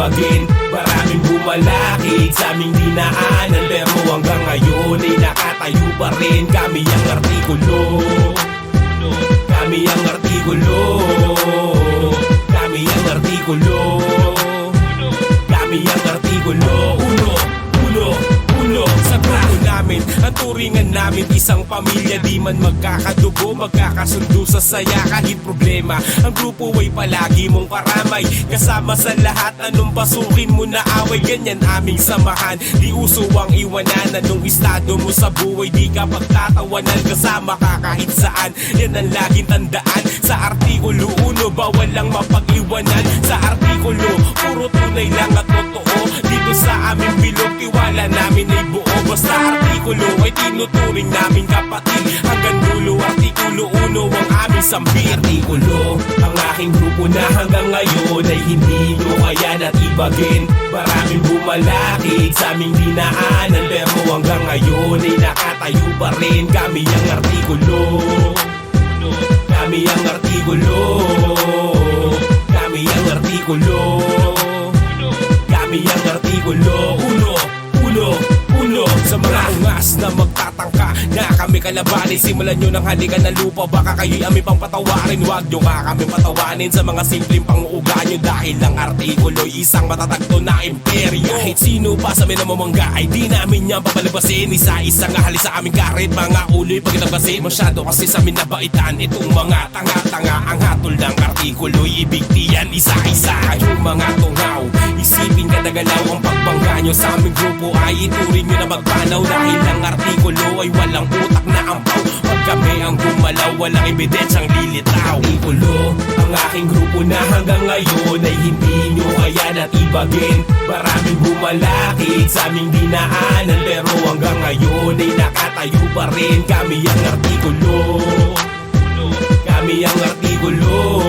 ibagin. Maraming bumalakid sa aming dinaanan, pero hanggang ngayon ay nakatayo pa rin. Kami ang artikulo, kami ang artikulo, kami ang artikulo, kami ang artikulo. Uno sa grupo namin, ang turingan namin isang pamilya. Di man magkakadugo, magkakasundo sa saya kahit problema. Ang grupo ay palagi mong karamay, kasama sa lahat. Anong pasukin mo na away, ganyan aming samahan. Di uso ang iwanan, anong estado mo sa buhay. Di ka pagtatawanan, kasama ka kahit saan. Yan ang laging tandaan. Sa artikulo 1, bawal lang mapag-iwanan. Sa artikulo, puro tunay lang at totoo. Dito sa aming bilog, tiwala namin ay buo. Basta artikulo ay tinuturing namin kapatid. Hanggang dulo, artikulo 1 ang aming sambi. Artikulo, ang aking grupo na hanggang ngayon ay hindi nyo kaya na't ibagin. Maraming bumalakid sa aming dinaanan, pero hanggang ngayon ay nakatayo pa rin. Kami ang artikulo, kami ang artikulo, kami ang artikulo, kami ang artikulo. Uno sa mga ungas na magtatangka na kami kalabanin. Simulan nyo ng halikan ng lupa, baka kayo'y aming pang patawarin. Huwag nyo nga kami patawanin sa mga simpleng panguuga nyo. Dahil ang artikulo'y isang matatagto na imperyo. Kahit sino pa sa amin na mamangga ay di namin yan papalabasin. Isa-isa nga halis sa aming karit, mga ulo'y paglabasin. Masyado kasi sa amin nabaitan itong mga tanga-tanga. Ang hatol ng artikulo'y ibigtiyan isa-isa. Kayong mga tungaw, isipin kadagalaw ang pagbangga nyo sa aming grupo ay ituring nyo na magpanaw. Dahil ang artikulo ay walang utak na ampaw. Pag kami ang gumalaw, walang ebidensyang lilitaw. Artikulo, ang aking grupo na hanggang ngayon ay hindi nyo kaya na't ibagin. Maraming bumalakid sa aming dinaanan, pero hanggang ngayon ay nakatayo pa rin. Kami ang artikulo, kami ang artikulo,